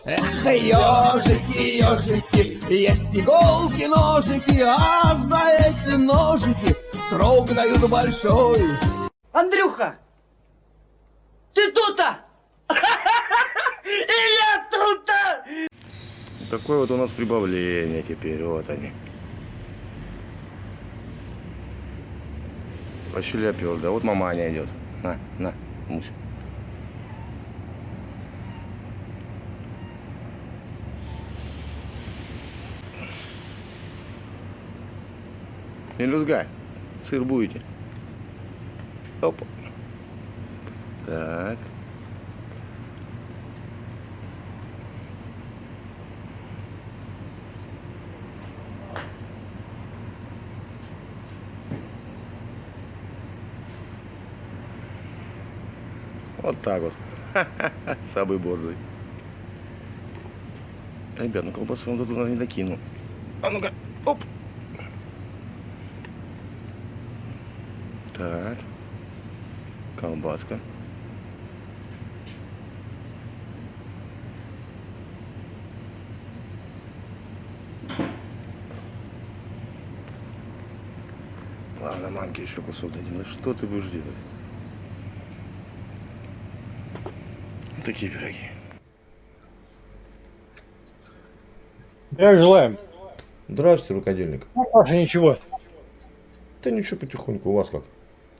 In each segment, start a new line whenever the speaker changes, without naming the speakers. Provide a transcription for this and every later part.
Эх, ежики, ежики, есть иголки, ножики, а за эти ножики срок дают большой.
Андрюха, ты тут-то? И я тут-то!
Такое вот у нас прибавление теперь, вот они. Пошляпил, да, вот маманя идет. На, Муся. Мелюзга, сыр будете? Оп. Так. Вот так вот. Самый борзый. Ребят, ну колбасу он туда не докинул. А ну-ка, оп. Так. Колбаска. Ладно, мамке еще кусок дадим. Ну что ты будешь делать? Такие пироги.
Здравия желаем.
Здравствуйте, рукодельник.
Ну, Паша, ничего.
Да ничего, потихоньку. У вас как?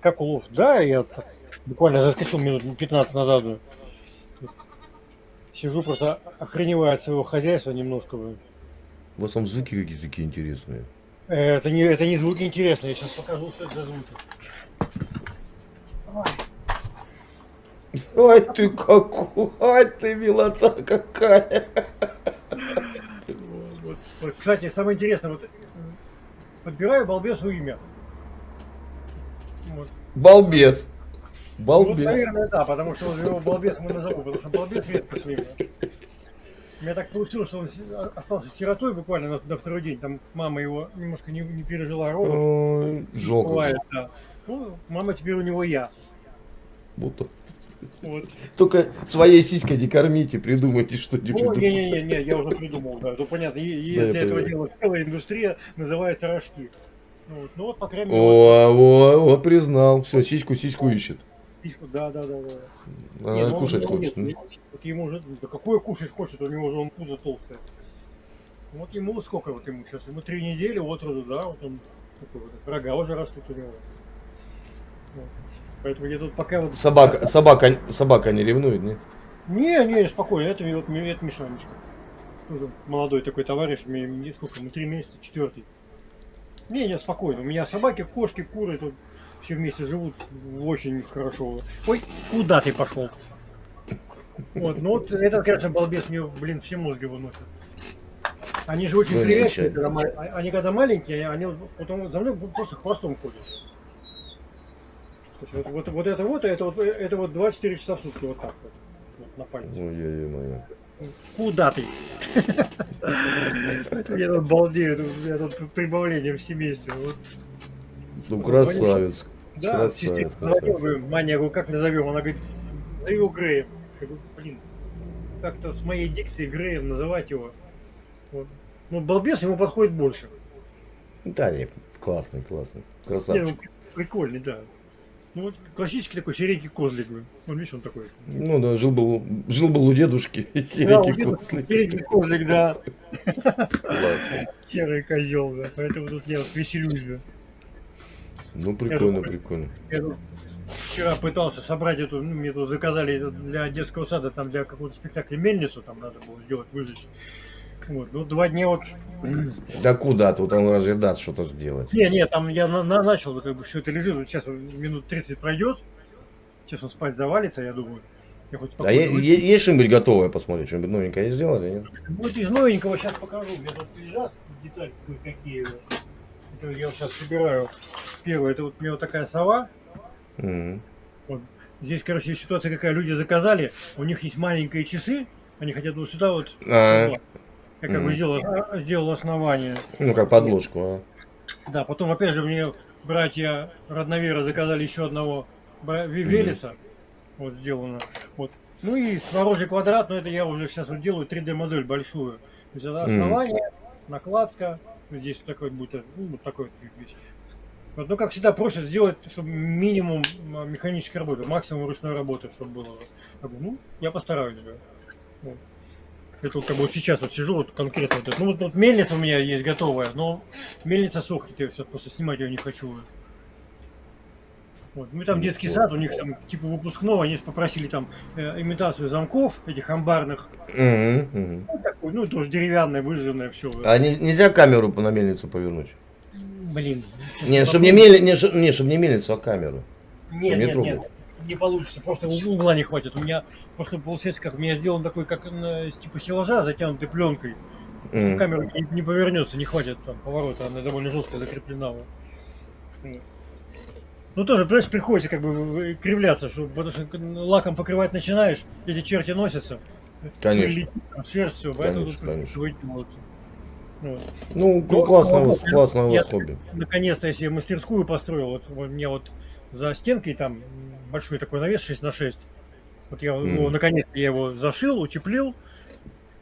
Как улов? Да, я так буквально заскочил минут 15 назад. Сижу просто охреневаю от своего хозяйства немножко.
У вас там звуки какие-то такие интересные.
Это не звуки интересные. Я сейчас покажу, что это за звуки.
Ай ты какой, ай ты милота какая.
Вот, кстати, самое интересное, вот подбираю балбесу имя. Вот.
Балбес.
Вот,
Балбес.
наверное, да, потому что его балбес мы назову, потому что балбес редко с ним. У меня так получилось, что он остался сиротой буквально на второй день. Там мама его немножко не пережила родов.
Ой, жалко.
Бывает, да. Ну, мама теперь у него я.
Вот так.
Вот.
Только своей сиськой не кормите, придумайте что-нибудь.
Не, я уже придумал, да. Ну понятно, есть
Да,
для этого
понимаю.
дела целая индустрия, называется рожки. Вот. Ну вот, по крайней мере,
Вот признал. Все, сиську ищет.
да.
Она
Не, ну,
кушать
он
хочет.
нет, вот ему уже, да какое кушать хочет, у него уже он пузо толстое. Вот ему сколько вот ему сейчас? Ему 3 недели от роду, да, вот он такой вот, рога уже растут у него. Вот. Поэтому я тут пока вот...
Собака не ревнует, не?
Не, спокойно, это Мишанечка. Тоже молодой такой товарищ, мне сколько, ему 3 месяца, 4-й. Не, спокойно. У меня собаки, кошки, куры тут все вместе живут очень хорошо. Ой, куда ты пошел? Вот, ну вот это, конечно, балбес мне, блин, все мозги выносят. Они же очень приятные, они когда маленькие, они вот потом за мной просто хвостом ходят. То есть это вот 24 часа в сутки вот так вот на пальце.
Ой-ой-ой.
Куда ты? Я тут балдею, я тут прибавление в семействе.
Ну красавец.
Да, Маня, говорю, как назовем? Она говорит, назови его Греем. Я говорю, блин, как-то с моей дикцией Греем называть его. Вот. Ну, балбес ему подходит больше.
Да, нет, классный.
Не,
Красавчик.
ну, прикольный, да. Ну вот классический такой серенький козлик. Он, видишь, он такой.
Ну да, жил был у дедушки серенький козлик.
Серенький козлик, да.
Классно.
Серый козел, да. Поэтому тут я вот веселюсь, да.
Ну прикольно.
Я тут вчера пытался собрать эту, ну, мне тут заказали для детского сада, там для какого-то спектакля мельницу, там надо было сделать, выжечь. Вот, ну 2 дня вот.
Да куда тут он разве даст что-то сделать?
Не, там я начал, как бы все это лежит, вот сейчас минут 30 пройдет, сейчас он спать завалится, я думаю. Я хоть
А есть что-нибудь готовое посмотреть? Что-нибудь новенькое сделали? Нет?
Вот из новенького сейчас покажу, у меня тут лежат детали какие. Это я вот сейчас собираю. Первое, это вот у меня вот такая сова. Вот. Здесь, короче, ситуация какая, люди заказали, у них есть маленькие часы, они хотят вот сюда вот, я как бы сделал основание.
Ну, как подложку,
Да, потом, опять же, мне братья Родновера заказали еще одного Велеса, вот сделано. Вот. Ну и снаружи квадрат, но это я уже сейчас вот делаю 3D-модель большую. То есть это основание, накладка, здесь вот такой будет, ну, вот такой вот весь. Вот, ну, как всегда, просят сделать, чтобы минимум механической работы, максимум ручной работы, чтобы было. Как бы, ну, я постараюсь. Да. Вот. Это вот как бы вот сейчас вот сижу, вот конкретно вот это. Ну, вот мельница у меня есть готовая, но мельница сохнет, я все просто снимать ее не хочу. Вот. Мы там детский сад, у них там типа выпускного, они попросили там имитацию замков, этих амбарных. Ну, такой, ну, тоже деревянное, выжженное, все.
А нельзя камеру на мельницу повернуть?
Блин.
Не, чтобы не мельницу, а камеру.
Нет,
не
нет,
трогать.
нет, не получится, просто угла не хватит. У меня просто получается, как у меня сделан такой, как типа стеллажа, затянутый пленкой. Камера не повернется, не хватит там поворота, она довольно жестко закреплена. Вот. Ну тоже, понимаешь, приходится как бы кривляться, потому что лаком покрывать начинаешь, эти черти носятся.
Конечно.
Шерсть, все, поэтому
Конечно, конечно.
выделываться. Вот.
Ну, классное у вас хобби.
Наконец-то я себе мастерскую построил. Вот у меня вот за стенкой там большой такой навес 6х6. Вот я его, наконец-то я его зашил, утеплил.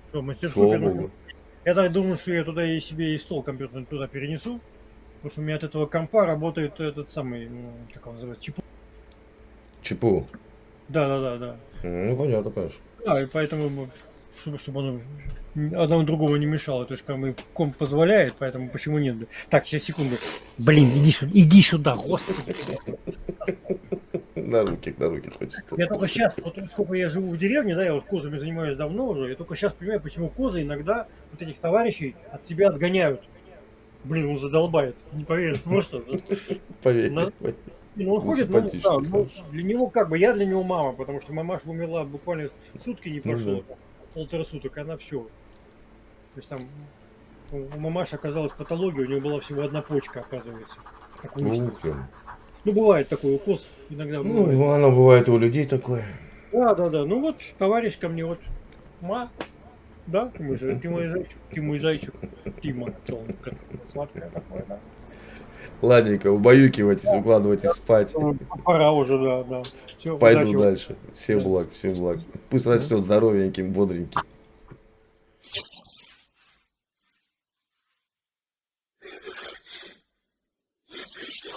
Всё, мастерскую
Слава
переношу.
богу.
Я так думаю, что я туда и себе и стол компьютерный туда перенесу. Потому что у меня от этого компа работает этот самый, как он называется, чипу.
ЧПУ.
Да.
Ну, понятно, конечно.
Да, и поэтому, чтобы оно одному другому не мешало. То есть, как бы комп позволяет, поэтому почему нет? Так, сейчас, секунду. Блин, иди сюда, господи.
На руки хочется.
Я только сейчас, вот сколько я живу в деревне, да, я вот козами занимаюсь давно уже, я только сейчас понимаю, почему козы иногда вот этих товарищей от себя отгоняют. Блин, он задолбает, ты не поверишь, просто.
Поверь.
Ну, он ходит, ну, да, ну, для него как бы, я для него мама, потому что мамаша умерла буквально сутки не прошло, полтора суток, она все. То есть там у мамаши оказалась патология, у нее была всего одна почка, оказывается. Как выяснилось. Ну, бывает такой укус, иногда бывает.
Ну, оно бывает и у людей такое.
Да. Ну вот, товарищ ко мне, вот, да, ты мой зайчик, Тима, солнышко, сладкое такое, да.
Ладненько, убаюкивайтесь, укладывайтесь спать.
Пора уже, да. Всё,
Пойду
удачи.
дальше. Всем благ. Пусть растет здоровеньким, бодреньким.
Если что,